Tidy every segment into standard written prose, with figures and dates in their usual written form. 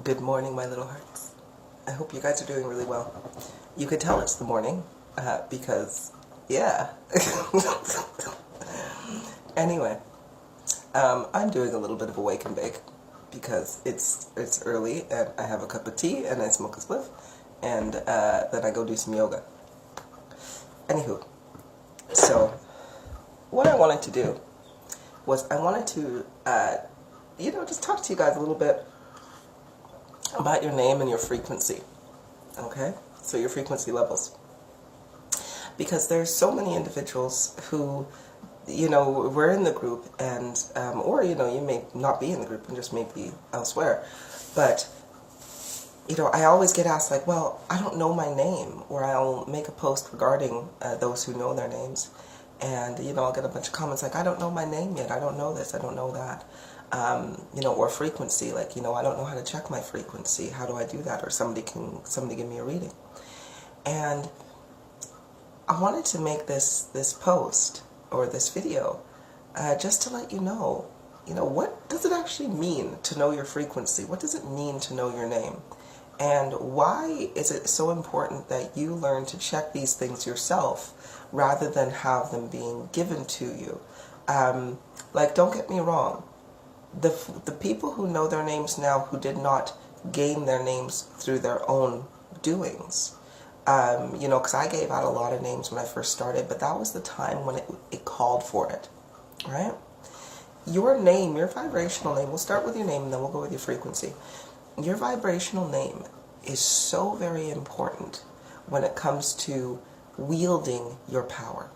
Good morning, my little hearts. I hope you guys are doing really well. You could tell it's the morning because, yeah. Anyway, I'm doing a little bit of a wake and bake because it's early and I have a cup of tea and I smoke a spliff and then I go do some yoga. Anywho, so what I wanted to do was I wanted to, just talk to you guys a little bit about your name and your frequency, okay? So your frequency levels. Because there's so many individuals who, we're in the group and, or, you may not be in the group and just may be elsewhere. But, I always get asked like, well, I don't know my name, or I'll make a post regarding those who know their names. And, I'll get a bunch of comments like, I don't know my name yet, I don't know this, I don't know that. Or frequency, like, I don't know how to check my frequency. How do I do that? Or somebody give me a reading. And I wanted to make this post or this video just to let you know, what does it actually mean to know your frequency? What does it mean to know your name? And why is it so important that you learn to check these things yourself rather than have them being given to you? Don't get me wrong. The people who know their names now who did not gain their names through their own doings, because I gave out a lot of names when I first started, but that was the time when it called for it, right? Your name, your vibrational name, we'll start with your name and then we'll go with your frequency. Your vibrational name is so very important when it comes to wielding your power.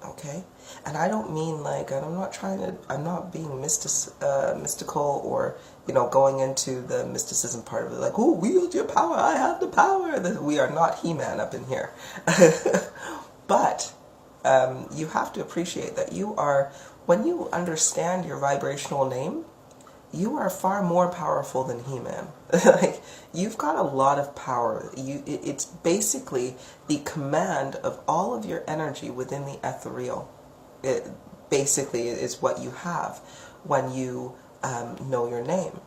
Okay? And I don't mean I'm not being mystical or, going into the mysticism part of it, like, oh, wield your power, I have the power. We are not He-Man up in here. But you have to appreciate that when you understand your vibrational name, you are far more powerful than He-Man. Like, you've got a lot of power. It's basically the command of all of your energy within the ethereal. It basically is what you have when you know your name.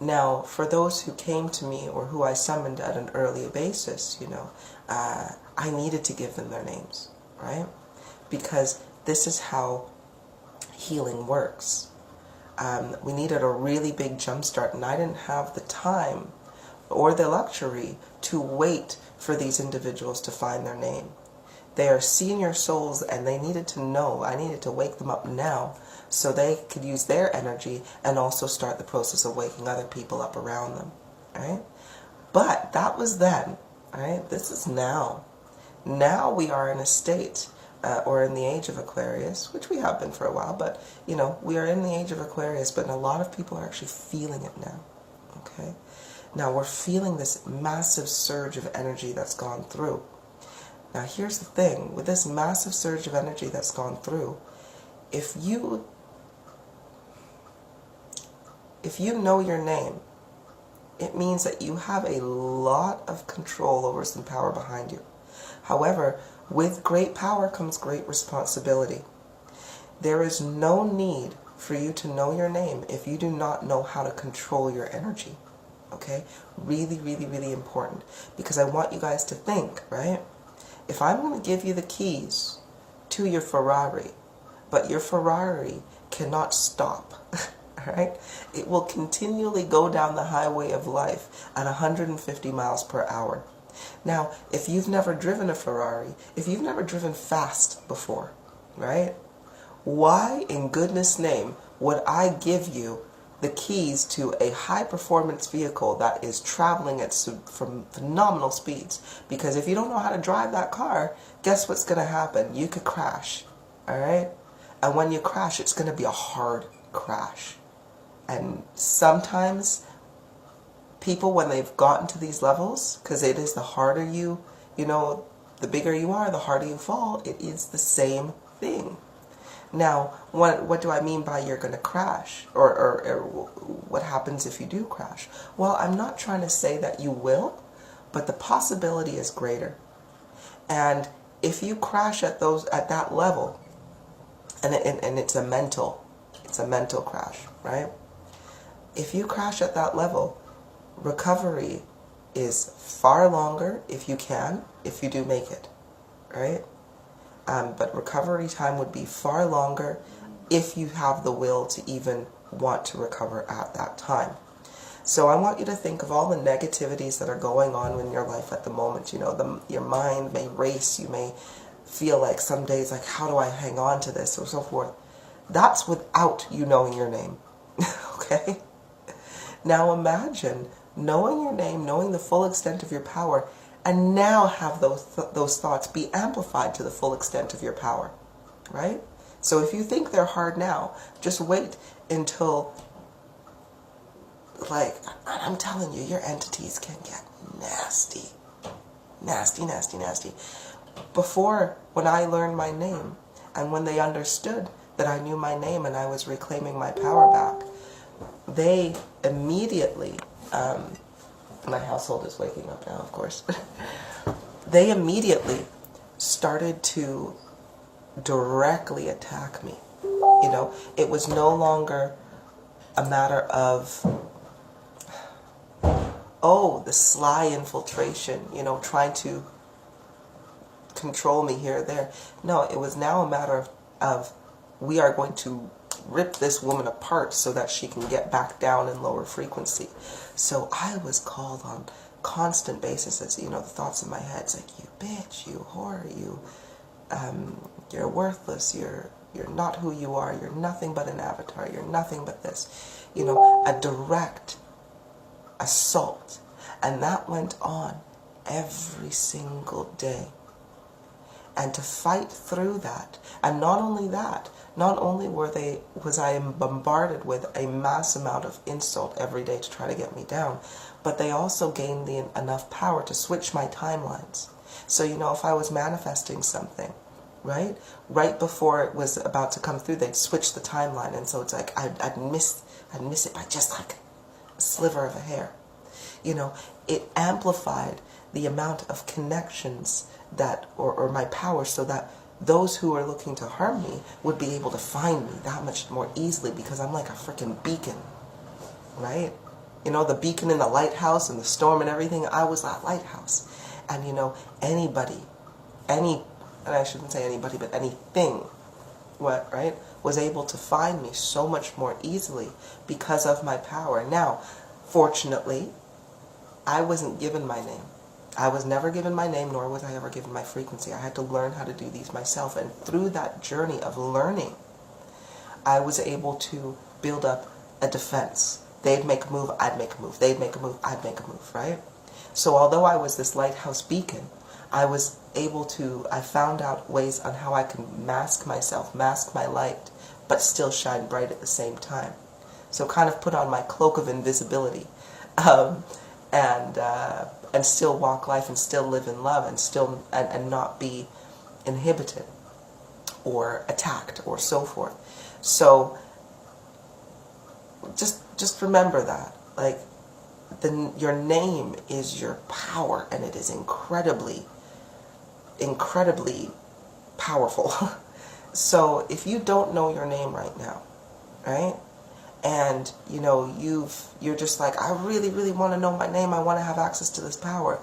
Now, for those who came to me or who I summoned at an earlier basis, I needed to give them their names, right? Because this is how healing works. We needed a really big jump start, and I didn't have the time or the luxury to wait for these individuals to find their name. They are senior souls, and they needed to know. I needed to wake them up now so they could use their energy and also start the process of waking other people up around them, right? But that was then, right? This is now. Now we are in a state or in the age of Aquarius, which we have been for a while, but, we are in the age of Aquarius, but a lot of people are actually feeling it now, okay? Now, we're feeling this massive surge of energy that's gone through. Now, here's the thing. With this massive surge of energy that's gone through, if you know your name, it means that you have a lot of control over some power behind you. However, with great power comes great responsibility. There is no need for you to know your name if you do not know how to control your energy. Okay? Really, really, really important. Because I want you guys to think, right? If I'm going to give you the keys to your Ferrari, but your Ferrari cannot stop, right? It will continually go down the highway of life at 150 miles per hour. Now, if you've never driven a Ferrari, if you've never driven fast before, right? Why in goodness name would I give you the keys to a high-performance vehicle that is traveling at from phenomenal speeds? Because if you don't know how to drive that car, guess what's going to happen? You could crash, all right? And when you crash, it's going to be a hard crash. And sometimes people, when they've gotten to these levels, because it is the harder the bigger you are, the harder you fall, it is the same thing. Now, what do I mean by you're going to crash? Or what happens if you do crash? Well, I'm not trying to say that you will, but the possibility is greater. And if you crash at that level, and it's a mental crash, right? If you crash at that level, recovery is far longer if you can, if you do make it, right? But recovery time would be far longer if you have the will to even want to recover at that time. So I want you to think of all the negativities that are going on in your life at the moment. You know, your mind may race. You may feel like some days, like, how do I hang on to this, or so forth. That's without you knowing your name. Okay? Now imagine knowing your name, knowing the full extent of your power, and now have those thoughts be amplified to the full extent of your power. Right? So if you think they're hard now, just wait until, like, I'm telling you, your entities can get nasty. Nasty, nasty, nasty. Before, when I learned my name, and when they understood that I knew my name and I was reclaiming my power back, they immediately, my household is waking up now, of course, they immediately started to directly attack me. You know, it was no longer a matter of, oh, the sly infiltration, you know, trying to control me here or there. No, it was now a matter of we are going to rip this woman apart so that she can get back down in lower frequency. So I was called on constant basis, as you know, the thoughts in my head, it's like, you bitch, you whore, you're worthless, you're not who you are, you're nothing but an avatar, you're nothing but this. You know, a direct assault. And that went on every single day. And to fight through that, and not only that, not only was I bombarded with a mass amount of insult every day to try to get me down, but they also gained enough power to switch my timelines. So, you know, if I was manifesting something, right before it was about to come through, they'd switch the timeline, and so it's like I'd miss it by just like a sliver of a hair. You know, it amplified the amount of connections that, or my power, so that those who are looking to harm me would be able to find me that much more easily, because I'm like a freaking beacon, right? You know, the beacon in the lighthouse and the storm and everything, I was that lighthouse. And you know, and I shouldn't say anybody, but anything, right, was able to find me so much more easily because of my power. Now, fortunately, I wasn't given my name. I was never given my name, nor was I ever given my frequency. I had to learn how to do these myself. And through that journey of learning, I was able to build up a defense. They'd make a move, I'd make a move. They'd make a move, I'd make a move, right? So although I was this lighthouse beacon, I was able to, I found out ways on how I can mask myself, mask my light, but still shine bright at the same time. So kind of put on my cloak of invisibility. And still walk life and still live in love and still and not be inhibited or attacked or so forth. So just remember that, like, your name is your power, and it is incredibly powerful. So if you don't know your name right now, right? And, you know, you're just like, I really, really want to know my name. I want to have access to this power.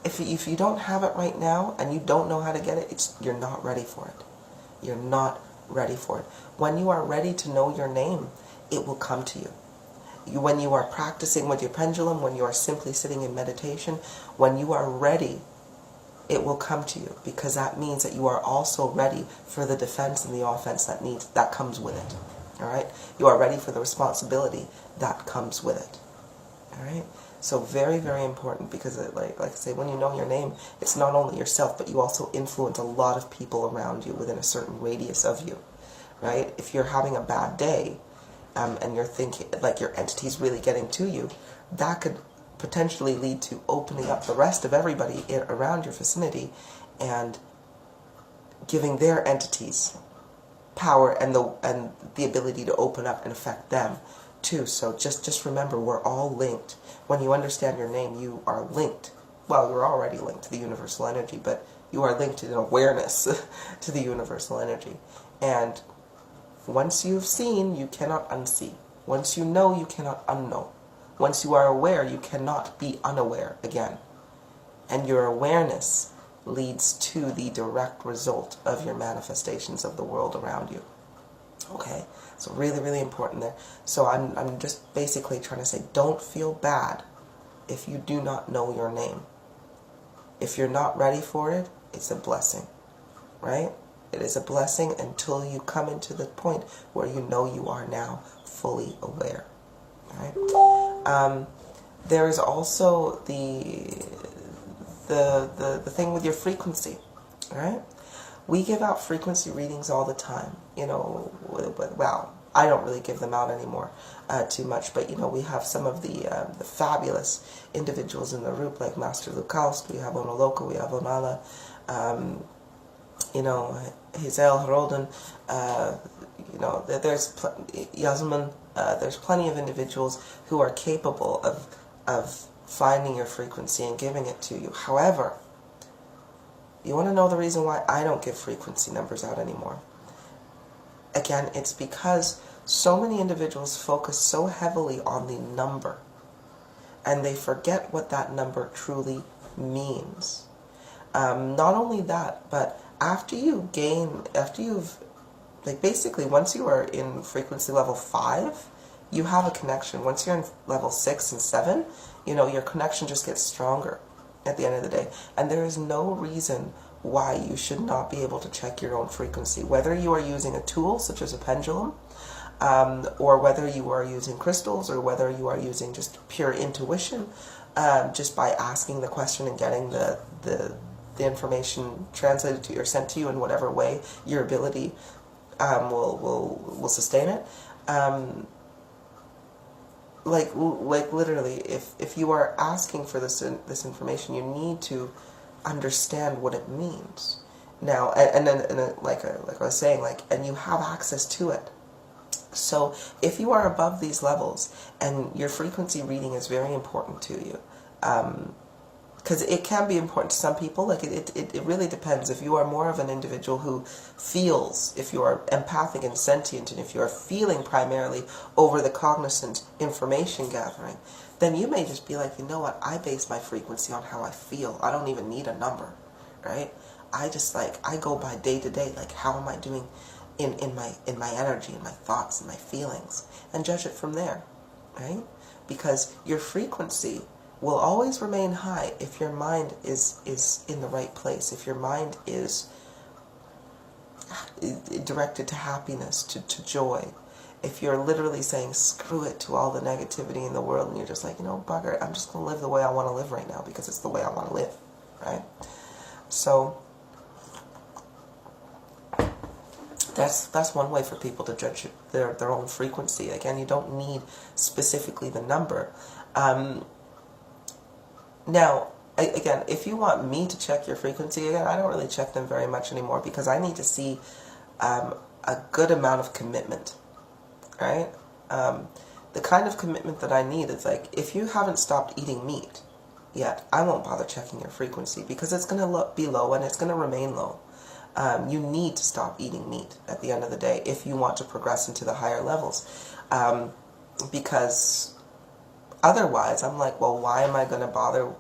If you don't have it right now and you don't know how to get it, you're not ready for it. You're not ready for it. When you are ready to know your name, it will come to you. When you are practicing with your pendulum, when you are simply sitting in meditation, when you are ready, it will come to you, because that means that you are also ready for the defense and the offense that comes with it. All right? You are ready for the responsibility that comes with it. All right? So very, very important, because like I say, when you know your name, it's not only yourself, but you also influence a lot of people around you within a certain radius of you. Right? If you're having a bad day, and you're thinking like your entity's really getting to you, that could potentially lead to opening up the rest of everybody around your vicinity and giving their entities power and the ability to open up and affect them too. So just remember, we're all linked. When you understand your name, you are linked. Well, you're already linked to the universal energy, but you are linked in awareness to the universal energy. And once you've seen, you cannot unsee. Once you know, you cannot unknow. Once you are aware, you cannot be unaware again. And your awareness leads to the direct result of your manifestations of the world around you. Okay, so really, really important there. So I'm just basically trying to say, don't feel bad if you do not know your name. If you're not ready for it, it's a blessing, right? It is a blessing until you come into the point where you know you are now fully aware, right? There is also the thing with your frequency, right? We give out frequency readings all the time, you know, well, I don't really give them out anymore too much, but, you know, we have some of the fabulous individuals in the group, like Master Lukaust, we have Onoloka, we have Onala, you know, Hazel Harolden, you know, there's Yasmin, there's plenty of individuals who are capable of finding your frequency and giving it to you. However, you want to know the reason why I don't give frequency numbers out anymore? Again, it's because so many individuals focus so heavily on the number, and they forget what that number truly means. Not only that, but after you've, like basically once you are in frequency level 5, you have a connection. Once you're in level 6 and 7, you know, your connection just gets stronger at the end of the day. And there is no reason why you should not be able to check your own frequency. Whether you are using a tool such as a pendulum, or whether you are using crystals, or whether you are using just pure intuition, just by asking the question and getting the information translated to you or sent to you in whatever way your ability will sustain it. Like literally, if you are asking for this information, you need to understand what it means. Now, and then like I was saying, and you have access to it. So if you are above these levels and your frequency reading is very important to you, because it can be important to some people, like it really depends. If you are more of an individual who feels, if you are empathic and sentient, and if you are feeling primarily over the cognizant information gathering, then you may just be like, you know what, I base my frequency on how I feel. I don't even need a number, right? I just I go by day to day, like how am I doing in my energy, in my thoughts, and my feelings, and judge it from there, right? Because your frequency will always remain high if your mind is in the right place, if your mind is directed to happiness, to joy. If you're literally saying screw it to all the negativity in the world, and you're just like, you know, bugger, I'm just going to live the way I want to live right now because it's the way I want to live, right? So that's one way for people to judge their own frequency. Again, you don't need specifically the number. Now, again, if you want me to check your frequency, again, I don't really check them very much anymore because I need to see a good amount of commitment, right? The kind of commitment that I need is like, if you haven't stopped eating meat yet, I won't bother checking your frequency because it's going to be low and it's going to remain low. You need to stop eating meat at the end of the day if you want to progress into the higher levels. Because otherwise, I'm like, well, why am I going to bother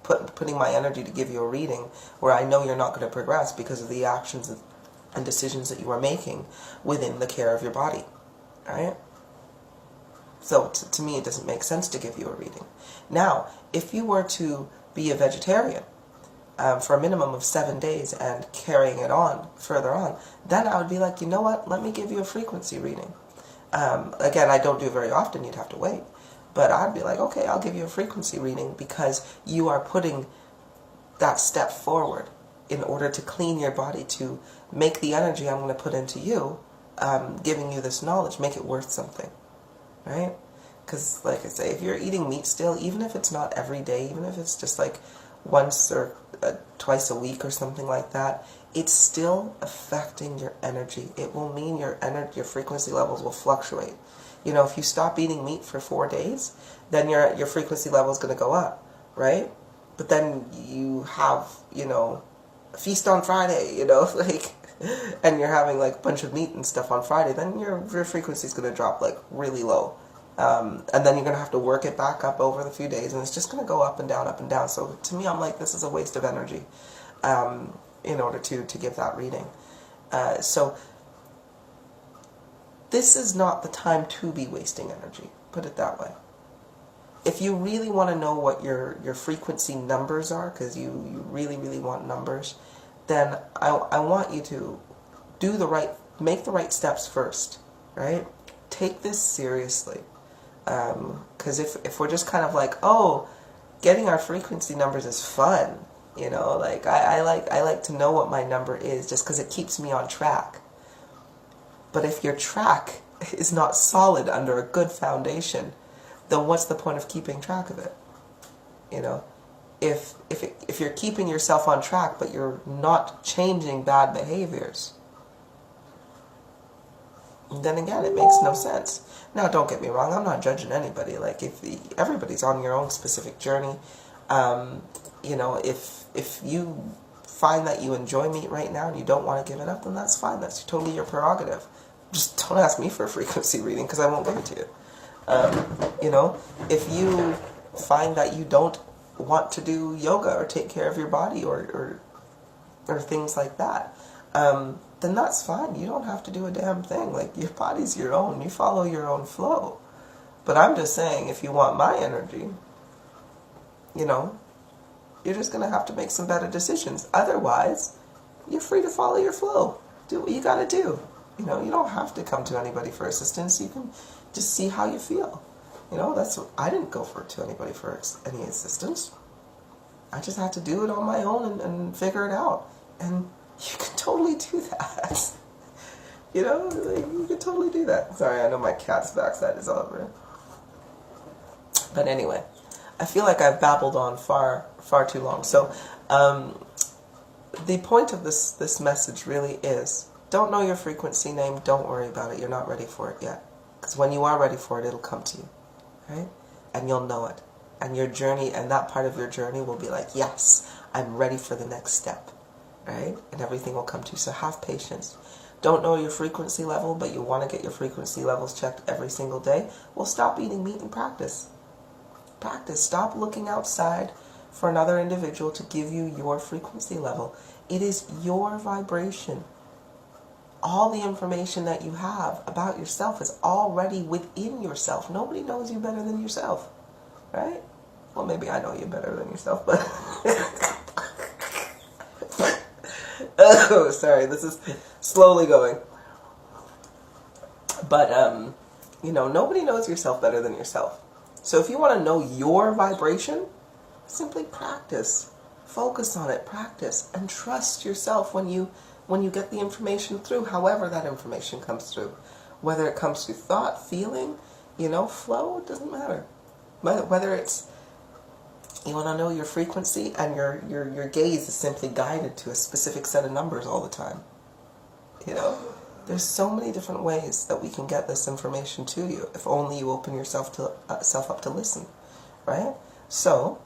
putting my energy to give you a reading where I know you're not going to progress because of the actions and decisions that you are making within the care of your body, right? So to me, it doesn't make sense to give you a reading. Now, if you were to be a vegetarian for a minimum of 7 days and carrying it on further on, then I would be like, you know what, let me give you a frequency reading. Again, I don't do it very often, you'd have to wait. But I'd be like, okay, I'll give you a frequency reading because you are putting that step forward in order to clean your body, to make the energy I'm going to put into you, giving you this knowledge, make it worth something, right? Because, like I say, if you're eating meat still, even if it's not every day, even if it's just like once or twice a week or something like that, it's still affecting your energy. It will mean your frequency levels will fluctuate. You know, if you stop eating meat for 4 days, then your frequency level is going to go up, right? But then you have, you know, a feast on Friday, you know, like and you're having like a bunch of meat and stuff on Friday, then your frequency is going to drop like really low. And then you're going to have to work it back up over the few days, and it's just going to go up and down, up and down. So to me, I'm like, this is a waste of energy in order to give that reading. So this is not the time to be wasting energy, put it that way. If you really want to know what your frequency numbers are, because you really, really want numbers, then I want you to make the right steps first, right? Take this seriously. Because if we're just kind of like, oh, getting our frequency numbers is fun, you know, like I like to know what my number is just because it keeps me on track. But if your track is not solid under a good foundation, then what's the point of keeping track of it? You know, if you're keeping yourself on track but you're not changing bad behaviors, then again, it makes no sense. Now, don't get me wrong, I'm not judging anybody. Like, everybody's on your own specific journey. You know, if you find that you enjoy meat right now and you don't want to give it up, then that's fine. That's totally your prerogative. Just don't ask me for a frequency reading because I won't give it to you. You know, if you find that you don't want to do yoga or take care of your body or things like that, then that's fine. You don't have to do a damn thing. Like, your body's your own. You follow your own flow. But I'm just saying, if you want my energy, you know, you're just going to have to make some better decisions. Otherwise, you're free to follow your flow. Do what you got to do. You know, you don't have to come to anybody for assistance. You can just see how you feel. You know, that's what I didn't go to anybody for any assistance. I just had to do it on my own and figure it out. And you can totally do that. You know, like, you can totally do that. Sorry, I know my cat's backside is all over. But anyway, I feel like I've babbled on far too long. So, the point of this message really is, don't know your frequency name, don't worry about it. You're not ready for it yet. Because when you are ready for it, it'll come to you. Right? And you'll know it. And your journey, and that part of your journey will be like, yes, I'm ready for the next step. Right? And everything will come to you. So have patience. Don't know your frequency level, but you want to get your frequency levels checked every single day? Well, stop eating meat and practice. Practice. Stop looking outside for another individual to give you your frequency level. It is your vibration. All the information that you have about yourself is already within yourself. Nobody knows you better than yourself. Right? Well, maybe I know you better than yourself, but... Oh, sorry, this is slowly going. But, you know, nobody knows yourself better than yourself. So if you want to know your vibration, simply practice. Focus on it, practice, and trust yourself when you get the information through, however that information comes through. Whether it comes through thought, feeling, you know, flow, it doesn't matter. Whether it's, you want to know your frequency and your gaze is simply guided to a specific set of numbers all the time. You know, there's so many different ways that we can get this information to you if only you open yourself up to listen, right? So,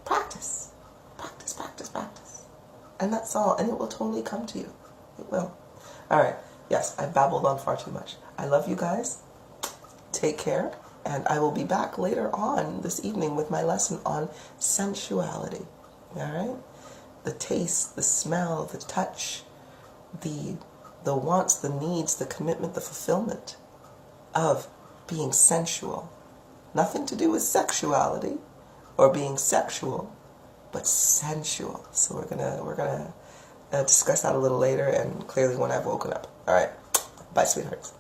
practice. Practice, practice, practice. And that's all, and it will totally come to you. It will. All right. Yes, I babbled on far too much. I love you guys. Take care. And I will be back later on this evening with my lesson on sensuality. All right? The taste, the smell, the touch, the wants, the needs, the commitment, the fulfillment of being sensual. Nothing to do with sexuality or being sexual, but sensual. So we're gonna discuss that a little later, and clearly when I've woken up. All right. Bye, sweethearts.